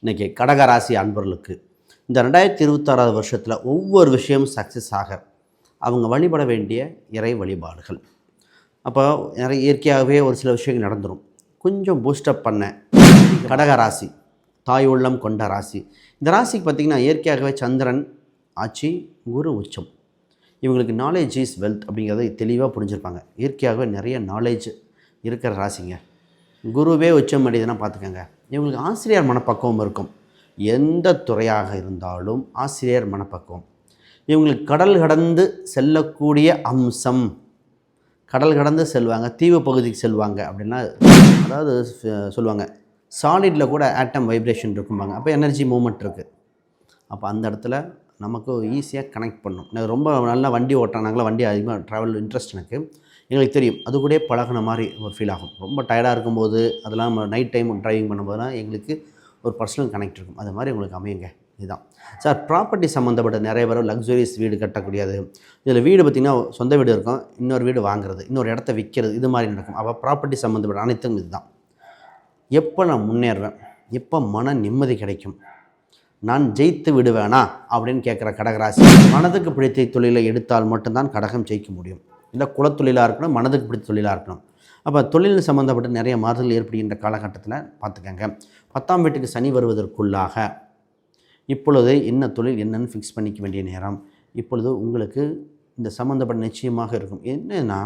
இன்றைக்கி கடகராசி அன்பர்களுக்கு இந்த 2026 வருஷத்தில் ஒவ்வொரு விஷயமும் சக்ஸஸ் ஆக அவங்க வழிபட வேண்டிய இறை வழிபாடுகள். அப்போ நிறைய இயற்கையாகவே ஒரு சில விஷயங்கள் நடந்துடும். கொஞ்சம் பூஸ்டப் பண்ண கடகராசி தாய் உள்ளம் கொண்ட ராசி. இந்த ராசிக்கு பார்த்திங்கன்னா இயற்கையாகவே சந்திரன் ஆட்சி, குரு உச்சம். இவங்களுக்கு நாலேஜ் இஸ் வெல்த் அப்படிங்கிறத தெளிவாக புரிஞ்சுருப்பாங்க. இயற்கையாகவே நிறைய நாலேஜ் இருக்கிற ராசிங்க. குருவே உச்சம் அடையுதுன்னா பார்த்துக்கோங்க. இவங்களுக்கு ஆசிரியர் மனப்பக்குவம் இருக்கும். எந்த துறையாக இருந்தாலும் ஆசிரியர் மனப்பக்குவம். இவங்களுக்கு கடல் கடந்து செல்லக்கூடிய அம்சம். கடல் கடந்து செல்வாங்க, தீவு பகுதிக்கு செல்வாங்க அப்படின்னா, அதாவது சொல்லுவாங்க சாலிடில் கூட ஆட்டம் வைப்ரேஷன் இருக்கும்பாங்க. அப்போ எனர்ஜி மூமெண்ட் இருக்குது. அப்போ அந்த இடத்துல நமக்கு ஈஸியாக கனெக்ட் பண்ணும். எனக்கு ரொம்ப நல்லா வண்டி ஓட்டினாங்களா, வண்டி அதிகமாக ட்ராவல் இன்ட்ரெஸ்ட் எங்களுக்கு தெரியும். அது கூட பழகின மாதிரி ஒரு ஃபீல் ஆகும். ரொம்ப டயர்டாக இருக்கும்போது அதெல்லாம் நம்ம நைட் டைம் ட்ரைவிங் பண்ணும்போதுலாம் எங்களுக்கு ஒரு பர்சனல் கனெக்ட் இருக்கும். அது மாதிரி உங்களுக்கு அமையுங்க. இதுதான் சார். ப்ராப்பர்ட்டி சம்மந்தப்பட்ட நிறைய பேர் லக்ஸுரியஸ் வீடு கட்டக்கூடியது. இதில் வீடு பார்த்திங்கன்னா சொந்த வீடு இருக்கும், இன்னொரு வீடு வாங்குறது, இன்னொரு இடத்த விற்கிறது, இது மாதிரி நடக்கும். அப்போ ப்ராப்பர்ட்டி சம்மந்தப்பட்ட அனைத்தும் இதுதான். எப்போ நான் முன்னேறுவேன், எப்போ மன நிம்மதி கிடைக்கும், நான் ஜெயித்து விடுவேனா அப்படின்னு கேட்குற கடகராசி. மனதுக்கு பிடித்த தொழிலை எடுத்தால் மட்டும்தான் கடகம் ஜெயிக்க முடியும். இல்லை குலத்தொழிலாக இருக்கணும், மனதுக்கு பிடித்த தொழிலாக இருக்கணும். அப்போ தொழில் சம்மந்தப்பட்ட நிறைய மாறுதல் ஏற்படுகின்ற காலகட்டத்தில் பார்த்துக்கங்க. 10ஆம் வீட்டுக்கு சனி வருவதற்குள்ளாக இப்பொழுது என்ன தொழில் என்னன்னு ஃபிக்ஸ் பண்ணிக்க வேண்டிய நேரம். இப்பொழுது உங்களுக்கு இந்த சம்மந்தப்பட்ட நிச்சயமாக இருக்கும். என்னன்னா,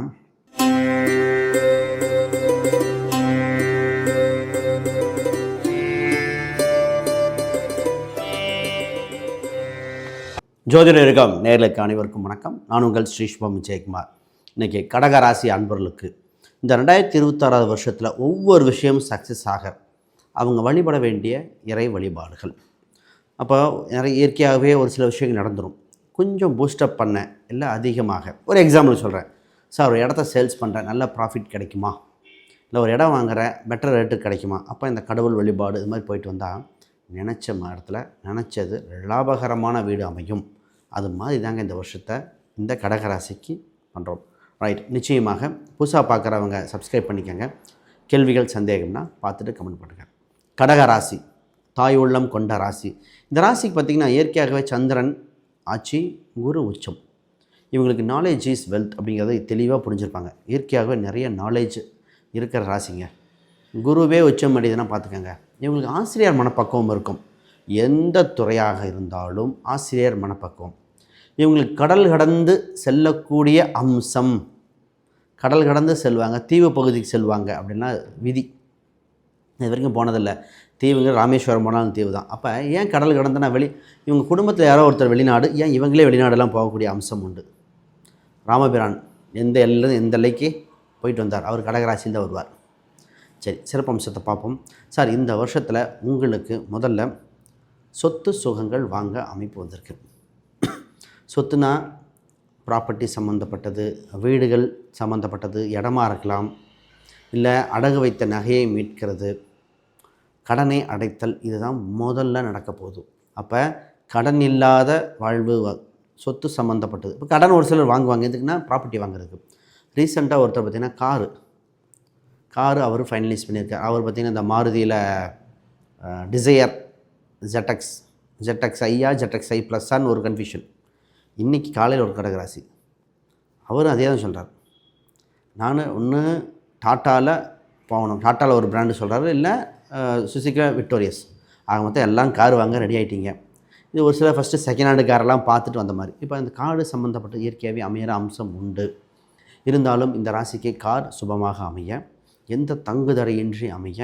ஜோதிடருக்கும் நேர்களுக்கு அனைவருக்கும் வணக்கம். நான் உங்கள் ஸ்ரீஷ்பம் விஜயகுமார். இன்றைக்கி கடகராசி அன்பர்களுக்கு இந்த 2026 வருஷத்தில் ஒவ்வொரு விஷயமும் சக்ஸஸ் ஆக அவங்க வழிபட வேண்டிய இறை வழிபாடுகள். அப்போ நிறைய இயற்கையாகவே ஒரு சில விஷயங்கள் நடந்துடும். கொஞ்சம் பூஸ்டப் பண்ண இல்லை அதிகமாக. ஒரு எக்ஸாம்பிள் சொல்கிறேன். சார், ஒரு இடத்த சேல்ஸ் பண்ணுறேன், நல்ல ப்ராஃபிட் கிடைக்குமா, இல்லை ஒரு இடம் வாங்குகிறேன், பெட்டர் ரேட்டு கிடைக்குமா. அப்போ இந்த கடவுள் வழிபாடு இது மாதிரி போயிட்டு வந்தால் நினச்ச இடத்துல நினச்சது லாபகரமான வீடு அமையும். அது மாதிரி தாங்க இந்த வருஷத்தை இந்த கடகராசிக்கு பண்ணுறோம். ரைட். நிச்சயமாக புதுசாக பார்க்குறவங்க சப்ஸ்கிரைப் பண்ணிக்கோங்க. கேள்விகள் சந்தேகம்னா பார்த்துட்டு கமெண்ட் பண்ணுங்கள். கடகராசி தாய் உள்ளம் கொண்ட ராசி. இந்த ராசிக்கு பார்த்திங்கன்னா இயற்கையாகவே சந்திரன் ஆட்சி, குரு உச்சம். இவங்களுக்கு நாலேஜ் இஸ் வெல்த் அப்படிங்கிறத தெளிவாக புரிஞ்சுருப்பாங்க. இயற்கையாகவே நிறைய நாலேஜ் இருக்கிற ராசிங்க. குருவே உச்சம் அடையுதுன்னா பார்த்துக்கோங்க. இவங்களுக்கு ஆசிரியர் மனப்பக்குவம் இருக்கும். எந்த துறையாக இருந்தாலும் ஆசிரியர் மனப்பக்குவம். இவங்களுக்கு கடல் கடந்து செல்லக்கூடிய அம்சம். கடல் கடந்து செல்வாங்க, தீவு பகுதிக்கு செல்வாங்க அப்படின்னா விதி. இது வரைக்கும் போனதில்லை. தீவுங்க ராமேஸ்வரம் போனாலும் தீவு தான். அப்போ ஏன் கடல் கடந்துனா இவங்க குடும்பத்தில் யாரோ ஒருத்தர் வெளிநாடு, ஏன் இவங்களே வெளிநாடெல்லாம் போகக்கூடிய அம்சம் உண்டு. ராமபிரான் எந்த எல்லைக்கு போயிட்டு வந்தார், அவர் கடகராசியில் தான் வருவார். சரி, சிறப்பு அம்சத்தை பார்ப்போம். சார், இந்த வருஷத்தில் உங்களுக்கு முதல்ல சொத்து சுகங்கள் வாங்க அமைப்பு வந்திருக்கு. சொத்துனா ப்ராப்பர்ட்டி சம்மந்தப்பட்டது, வீடுகள் சம்மந்தப்பட்டது, இடமா இருக்கலாம், இல்லை அடகு வைத்த நகையை மீட்கிறது, கடனை அடைத்தல், இதுதான் முதல்ல நடக்க போகுது. அப்போ கடன் இல்லாத வாழ்வு, சொத்து சம்மந்தப்பட்டது. இப்போ கடன் ஒரு சிலர் வாங்குவாங்க, எதுக்குன்னா ப்ராப்பர்ட்டி வாங்குறதுக்கு. ரீசெண்டாக ஒருத்தர் பார்த்திங்கன்னா காரு அவர் ஃபைனலைஸ் பண்ணியிருக்கார். அவர் பார்த்திங்கன்னா இந்த மாருதியில் டிசையர் ஜெட்டக்ஸ் ஐயா ஜெட்டக்ஸ் ஐ ப்ளஸ்ஸான்னு ஒரு கன்ஃபியூஷன். இன்றைக்கி காலையில் ஒரு கடகராசி அவரும் அதே தான் சொல்கிறார். நான் ஒன்று டாட்டாவில் போகணும், டாட்டாவில் ஒரு பிராண்டு சொல்கிறாரு, இல்லை சுசுகி விக்டோரியஸ். ஆக மொத்தம் எல்லாம் கார் வாங்க ரெடி ஆகிட்டீங்க. இது ஒரு சில ஃபஸ்ட்டு செகண்ட் ஹேண்டு காரெல்லாம் பார்த்துட்டு வந்த மாதிரி. இப்போ இந்த காரு சம்மந்தப்பட்ட இயற்கையாகவே அமையிற அம்சம் உண்டு. இருந்தாலும் இந்த ராசிக்கு கார் சுபமாக அமைய, எந்த தங்குதடையின்றி அமைய,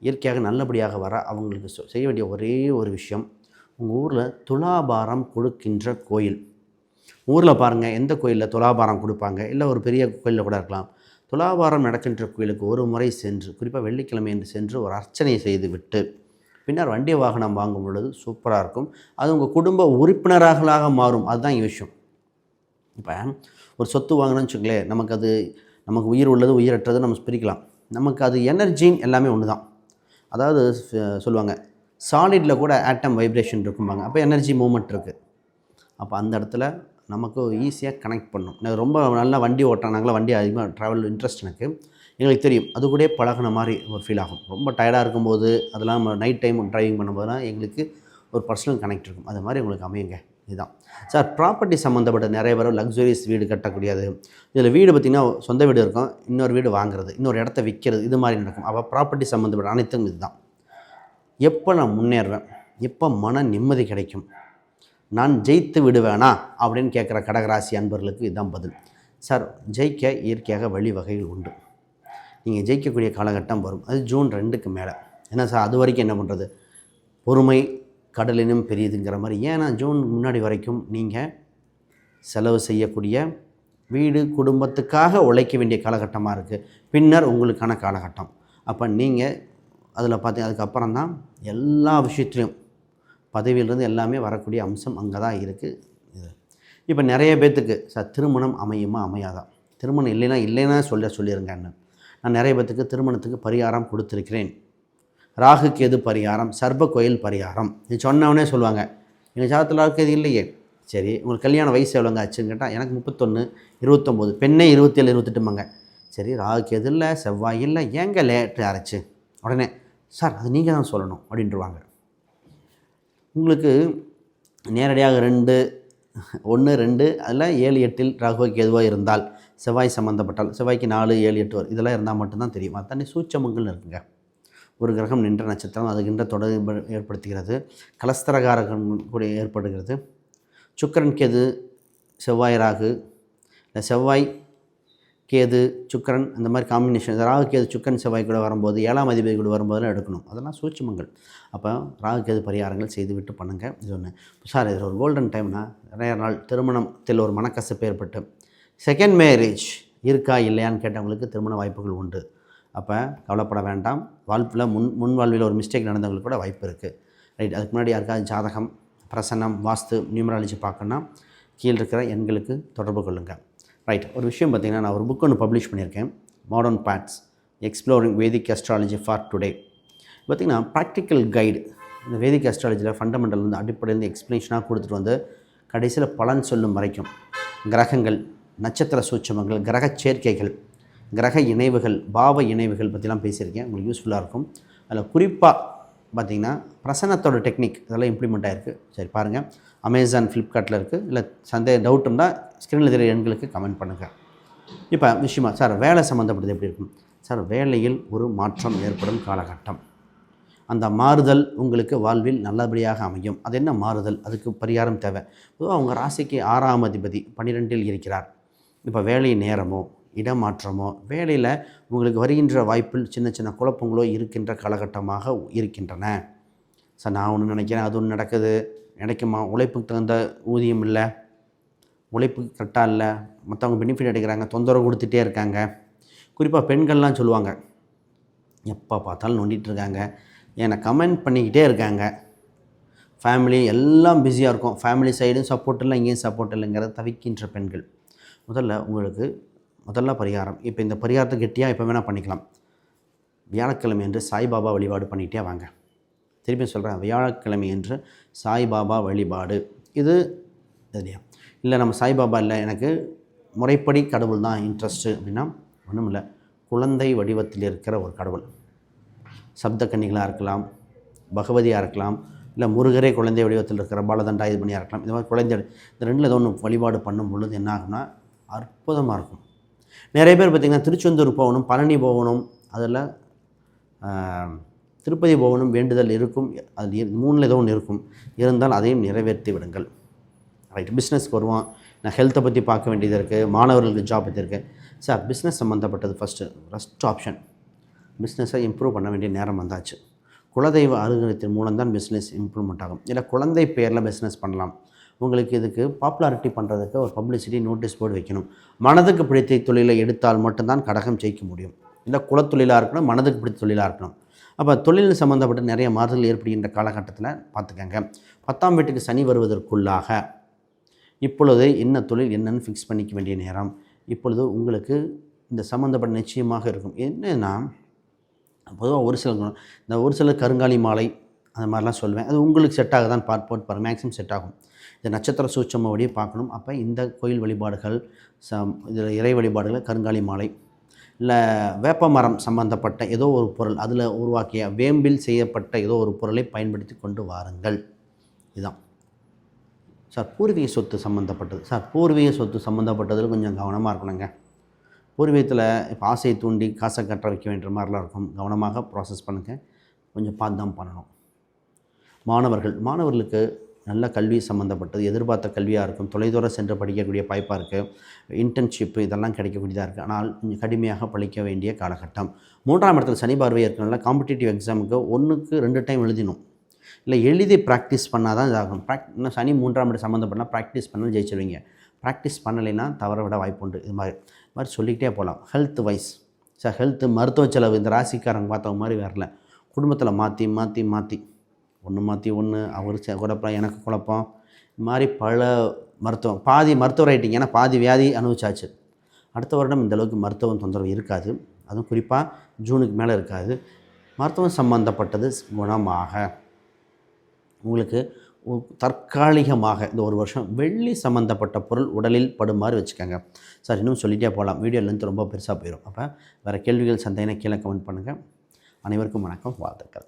இயற்கையாக நல்லபடியாக வர அவங்களுக்கு செய்ய வேண்டிய ஒரே ஒரு விஷயம், உங்கள் ஊரில் துலாபாரம் கொடுக்கின்ற கோயில். ஊரில் பாருங்கள், எந்த கோயிலில் துலாபாரம் கொடுப்பாங்க, இல்லை ஒரு பெரிய கோயிலில் கூட இருக்கலாம். துலாபாரம் நடக்கின்ற கோயிலுக்கு ஒரு முறை சென்று, குறிப்பாக வெள்ளிக்கிழமை என்று சென்று ஒரு அர்ச்சனை செய்து விட்டு பின்னர் வண்டி வாகனம் வாங்கும் பொழுது சூப்பராக இருக்கும். அது உங்கள் குடும்ப உறுப்பினர்களாக மாறும். அதுதான் விஷயம். இப்போ ஒரு சொத்து வாங்கணும்னு வச்சுங்களேன், நமக்கு உயிர் உள்ளது உயிரற்றது நம்ம பிரிக்கலாம். நமக்கு அது எனர்ஜின்னு எல்லாமே ஒன்று தான். அதாவது சொல்லுவாங்க சாலிடில் கூட ஆட்டம் வைப்ரேஷன் இருக்கும்பாங்க. அப்போ எனர்ஜி மூமெண்ட் இருக்குது. அப்போ அந்த இடத்துல நமக்கு ஈஸியாக கனெக்ட் பண்ணும். எனக்கு ரொம்ப நல்லா வண்டி ஓட்டினாங்களா, வண்டி அதிகமாக ட்ராவல் இன்ட்ரெஸ்ட் எங்களுக்கு தெரியும். அது கூடயே பழகுன மாதிரி ஒரு ஃபீல் ஆகும். ரொம்ப டயர்டாக இருக்கும்போது அதெல்லாம் நம்ம நைட் டைம் டிரைவிங் பண்ணும்போதெல்லாம் எங்களுக்கு ஒரு பர்சனல் கனெக்ட் இருக்கும். அது மாதிரி உங்களுக்கு அமையுங்க. இதுதான் சார். ப்ராப்பர்ட்டி சம்மந்தப்பட்ட நிறைய பேர் லக்ஸுரியஸ் வீடு கட்டக்கூடியது. இதில் வீடு பார்த்திங்கன்னா சொந்த வீடு இருக்கும், இன்னொரு வீடு வாங்குறது, இன்னொரு இடத்த விற்கிறது, இது மாதிரி நடக்கும். அப்போ ப்ராப்பர்ட்டி சம்மந்தப்பட்ட அனைத்தும் இதுதான். எப்போ நான் முன்னேறுவேன், எப்போ மன நிம்மதி கிடைக்கும், நான் ஜெயித்து விடுவேனா அப்படின்னு கேட்குற கடகராசி அன்பர்களுக்கு இதுதான் பதில். சார், ஜெயிக்க இயற்கையாக வழிவகைகள் உண்டு. நீங்கள் ஜெயிக்கக்கூடிய காலகட்டம் வரும். அது ஜூன் 2க்கு மேலே. என்ன சார் அது வரைக்கும் என்ன பண்ணுறது? பொறுமை கடலினும் பெரியதுங்கிற மாதிரி. ஏன்னா ஜூன் முன்னாடி வரைக்கும் நீங்கள் செலவு செய்யக்கூடிய வீடு குடும்பத்துக்காக உழைக்க வேண்டிய காலகட்டமாக இருக்குது. பின்னர் உங்களுக்கான காலகட்டம். அப்போ நீங்கள் அதில் பார்த்தீங்க அதுக்கப்புறம் தான் எல்லா விஷயத்துலையும் பதவியிலிருந்து எல்லாமே வரக்கூடிய அம்சம் அங்கே தான் இருக்குது. இது இப்போ நிறைய பேர்த்துக்கு சார் திருமணம் அமையுமா அமையாதா, திருமணம் இல்லைன்னா சொல்லிடுங்கன்னு. நான் நிறைய பேர்த்துக்கு திருமணத்துக்கு பரிகாரம் கொடுத்துருக்கிறேன். ராகு கேது பரிகாரம், சர்ப கோயில் பரிகாரம். இது சொன்னவனே சொல்லுவாங்க, எங்கள் ஜாதகத்தில் ராகு கேது இல்லையே. சரி, உங்களுக்கு கல்யாண வயசு எவ்வளோங்க ஆச்சுன்னு கேட்டால் எனக்கு 31, 29, பெண்ணே 27, 28ம்பாங்க. சரி, ராகு கேது இல்லை, செவ்வாய் இல்லை, ஏங்க லேட்டு ஆச்சு? உடனே சார் அது நீங்கள் தான் சொல்லணும் அப்படின்ட்டுருவாங்க. உங்களுக்கு நேரடியாக 2, 1, 2 அதில் 7, 8 ராகு கேதுவாக இருந்தால், செவ்வாய் சம்மந்தப்பட்டால், செவ்வாய்க்கு 4, 7, 8 வரும். இதெல்லாம் இருந்தால் மட்டும்தான் தெரியும். அத்தனை சூட்சமங்கள் இருக்குங்க. ஒரு கிரகம் நின்ற நட்சத்திரம் அதுகின்ற தொடர்பு ஏற்படுத்துகிறது. கலஸ்தரகாரகம் கூட ஏற்படுகிறது. சுக்கிரன் கேது செவ்வாய் ராகு, இல்லை செவ்வாய் கேது சுக்கிரன் அந்த மாதிரி காம்பினேஷன். ராகு கேது சுக்கிரன் செவ்வாய் கூட வரும்போது 7ஆம் அதிபதி கூட வரும்போதெல்லாம் எடுக்கணும். அதெல்லாம் சூட்சமங்கள். அப்போ ராகு கேது பரிகாரங்கள் செய்துவிட்டு பண்ணுங்கள். இது ஒன்று. சார், இது ஒரு கோல்டன் டைம்னா நிறைய நாள் திருமணத்தில் ஒரு மனக்கசப்பு ஏற்பட்டு செகண்ட் மேரேஜ் இருக்கா இல்லையான்னு கேட்டவங்களுக்கு திருமண வாய்ப்புகள் உண்டு. அப்போ கவலைப்பட வேண்டாம். வாழ்வில் முன் வாழ்வில் ஒரு மிஸ்டேக் நடந்தவங்களுக்கு கூட வாய்ப்பு இருக்குது. ரைட். அதுக்கு முன்னாடி யாருக்காவது ஜாதகம், பிரசன்னம், வாஸ்து, நியூமராலஜி பார்க்கணுன்னா கீழே இருக்கிற எண்களுக்கு தொடர்பு கொள்ளுங்கள். ரைட். ஒரு விஷயம் பார்த்திங்கன்னா, நான் ஒரு புக் ஒன்று பப்ளிஷ் பண்ணியிருக்கேன், modern paths exploring Vedic astrology for today. பார்த்திங்கன்னா ப்ராக்டிக்கல் கைடு. இந்த வேதிக் அஸ்ட்ராலஜியில் ஃபண்டமெண்டல் வந்து அடிப்படையிலேருந்து எக்ஸ்ப்ளனேஷனாக கொடுத்துட்டு வந்து கடைசியில் பலன் சொல்லும் வரைக்கும் கிரகங்கள், நட்சத்திர சூட்சமங்கள், கிரக சேர்க்கைகள், கிரக இணைவுகள், பாவ இணைவுகள் பற்றிலாம் பேசியிருக்கேன். உங்களுக்கு யூஸ்ஃபுல்லாக இருக்கும். அதில் குறிப்பாக பார்த்திங்கன்னா பிரசன்னத்தோட டெக்னிக் இதெல்லாம் இம்ப்ளிமெண்ட் ஆகிருக்கு. சரி பாருங்கள், அமேசான், ஃப்ளிப்கார்ட்டில் இருக்குது. இல்லை டவுட் இருந்தால் ஸ்க்ரீனில் தெரிய எண்களுக்கு கமெண்ட் பண்ணுங்கள். இப்போ விஷயமா சார் வேலை சம்மந்தப்பட்டது எப்படி இருக்கும்? சார், வேலையில் ஒரு மாற்றம் ஏற்படும் காலகட்டம். அந்த மாறுதல் உங்களுக்கு வாழ்வில் நல்லபடியாக அமையும். அது என்ன மாறுதல்? அதுக்கு பரிகாரம் தேவை. பொதுவாக அவங்க ராசிக்கு 6ஆம் அதிபதி 12இல் இருக்கிறார். இப்போ வேலை நேரமோ இடமாற்றமோ வேலையில் உங்களுக்கு வருகின்ற வாய்ப்பில் சின்ன சின்ன குழப்பங்களோ இருக்கின்ற காலகட்டமாக இருக்கின்றன. சார், நான் ஒன்று நினைக்கிறேன், அது ஒன்று நடக்குது, நினைக்குமா? உழைப்புக்கு தகுந்த ஊதியம் இல்லை, உழைப்புக்கு கரெக்டாக இல்லை, மற்றவங்க பெனிஃபிட் எடுக்கிறாங்க, தொந்தரவு கொடுத்துட்டே இருக்காங்க. குறிப்பாக பெண்கள்லாம் சொல்லுவாங்க, எப்போ பார்த்தாலும் நோண்டிகிட்டு இருக்காங்க, என்னை கமெண்ட் பண்ணிக்கிட்டே இருக்காங்க, ஃபேமிலி எல்லாம் பிஸியாக இருக்கும், ஃபேமிலி சைடும் சப்போர்ட் இல்லை, இங்கேயும் சப்போர்ட் இல்லைங்கிறத தவிக்கின்ற பெண்கள். முதல்ல பரிகாரம். இப்போ இந்த பரிகாரத்தை கெட்டியாக எப்போ வேணால் பண்ணிக்கலாம். வியாழக்கிழமை என்று சாய்பாபா வழிபாடு பண்ணிகிட்டே வாங்க. திருப்பி சொல்கிறேன், வியாழக்கிழமை என்று சாய்பாபா வழிபாடு. இது இல்லையா? இல்லை நம்ம சாய்பாபா இல்லை, எனக்கு முறைப்படி கடவுள் தான் இன்ட்ரெஸ்ட்டு அப்படின்னா ஒன்றும் இல்லை. குழந்தை வடிவத்தில் இருக்கிற ஒரு கடவுள், சப்த கன்னிகளாக இருக்கலாம், பகவதியாக இருக்கலாம், இல்லை முருகரே குழந்தை வடிவத்தில் இருக்கிற பாலதண்டாயுதபணியாக இருக்கலாம். இந்த மாதிரி குழந்தை இந்த ரெண்டில் ஏதோ ஒன்று வழிபாடு பண்ணும் பொழுது என்ன ஆகும்னா அற்புதமாக இருக்கும். நிறைய பேர் பார்த்திங்கன்னா திருச்செந்தூர் போகணும், பழனி போகணும், அதில் திருப்பதி போகணும் வேண்டுதல் இருக்கும். அது 3ல் ஏதோ ஒன்று இருக்கும். இருந்தால் அதையும் நிறைவேற்றி விடுங்கள். ரைட். பிஸ்னஸ்க்கு வருவோம். நான் ஹெல்த்தை பற்றி பார்க்க வேண்டியது இருக்குது, மாணவர்களுக்கு ஜாப் பற்றி இருக்குது. சார், பிஸ்னஸ் சம்மந்தப்பட்டது ஃபஸ்ட் ஆப்ஷன். பிஸ்னஸை இம்ப்ரூவ் பண்ண வேண்டிய நேரம் வந்தாச்சு. குலதெய்வ அனுகிரகத்தின் மூலம் தான் பிஸ்னஸ் இம்ப்ரூவ்மெண்ட் ஆகும். இல்லை குழந்தை பேரில் பிஸ்னஸ் பண்ணலாம். உங்களுக்கு இதுக்கு பாப்புலாரிட்டி பண்ணுறதுக்கு ஒரு பப்ளிசிட்டி நோட்டீஸ் போர்டு வைக்கணும். மனதுக்கு பிடித்த தொழிலை எடுத்தால் மட்டும்தான் கடகம் ஜெயிக்க முடியும். இல்லை குலத்தொழிலாக இருக்கணும், மனதுக்கு பிடித்த தொழிலாக இருக்கணும். அப்போ தொழில் சம்மந்தப்பட்ட நிறைய மாறுதல் ஏற்படுகின்ற காலகட்டத்தில் பார்த்துக்கங்க. 10ஆம் வீட்டுக்கு சனி வருவதற்குள்ளாக இப்பொழுது என்ன தொழில் என்னன்னு ஃபிக்ஸ் பண்ணிக்க வேண்டிய நேரம். இப்பொழுது உங்களுக்கு இந்த சம்மந்தப்பட்ட நிச்சயமாக இருக்கும். என்னென்னா பொதுவாக ஒரு சில கருங்காலி மாலை அந்த மாதிரிலாம் சொல்லுவேன். அது உங்களுக்கு செட் ஆகுதான் போட்டு பாருங்கள், மேக்ஸிமம் செட் ஆகும். இந்த நட்சத்திர சூட்சமோடையே பார்க்கணும். அப்போ இந்த கோயில் வழிபாடுகள், இதில் இறை வழிபாடுகள், கருங்காலி மாலை, இல்லை வேப்பமரம் சம்பந்தப்பட்ட ஏதோ ஒரு பொருள், அதில் உருவாக்கிய வேம்பில் செய்யப்பட்ட ஏதோ ஒரு பொருளை பயன்படுத்தி கொண்டு வாருங்கள். இதுதான் சார். பூர்வீக சொத்து சம்மந்தப்பட்டது சார். பூர்வீக சொத்து சம்மந்தப்பட்டதில் கொஞ்சம் கவனமாக இருக்கணுங்க. பூர்வீகத்தில் இப்போ ஆசையை தூண்டி காசை கட்ட வைக்க வேண்டிய மாதிரிலாம் இருக்கும். கவனமாக ப்ராசஸ் பண்ணுங்கள். கொஞ்சம் பார்த்து தான் பண்ணணும். மாணவர்களுக்கு நல்ல கல்வி சம்மந்தப்பட்டது, எதிர்பார்த்த கல்வியாக இருக்கும். தொலைதூரம் சென்று படிக்கக்கூடிய வாய்ப்பாக இருக்குது. இன்டர்ன்ஷிப்பு இதெல்லாம் கிடைக்கக்கூடியதாக இருக்குது. ஆனால் கொஞ்சம் கடுமையாக படிக்க வேண்டிய காலகட்டம். 3ஆம் இடத்துல சனி பார்வை இருக்கனால காம்படிட்டிவ் எக்ஸாமுக்கு 1க்கு 2 டைம் எழுதினோம். இல்லை எழுதி ப்ராக்டிஸ் பண்ணால் தான் இதாகும். இன்னும் சனி 3ஆம் இடம் சம்மந்தப்பட்டால் ப்ராக்டிஸ் பண்ணால் ஜெயிச்சிருவீங்க. ப்ராக்டிஸ் பண்ணலைன்னா தவற விட வாய்ப்பு உண்டு. இது மாதிரி சொல்லிக்கிட்டே போகலாம். ஹெல்த் வைஸ் சார், மருத்துவ செலவு இந்த ராசிக்காரங்க பார்த்தவங்க மாதிரி வரல. குடும்பத்தில் மாற்றி ஒன்று அவர் குழப்பம், எனக்கு குழப்பம், இது மாதிரி பல பாதி மருத்துவர் ஆகிட்டிங்க. ஏன்னா பாதி வியாதி அனுபவிச்சாச்சு. அடுத்த வருடம் இந்தளவுக்கு மருத்துவம் தொந்தரவு இருக்காது. அதுவும் குறிப்பாக ஜூனுக்கு மேலே இருக்காது. மருத்துவம் சம்பந்தப்பட்டது குணமாக உங்களுக்கு தற்காலிகமாக இந்த ஒரு வருஷம் வெள்ளி சம்மந்தப்பட்ட பொருள் உடலில் படுமாறு வச்சுக்கோங்க சார். இன்னும் சொல்லிகிட்டே போகலாம். வீடியோலேருந்து ரொம்ப பெருசாக போயிடும். அப்போ வேறு கேள்விகள் சந்தேகம் கீழே கமெண்ட் பண்ணுங்கள். அனைவருக்கும் வணக்கம், வாழ்த்துக்கள்.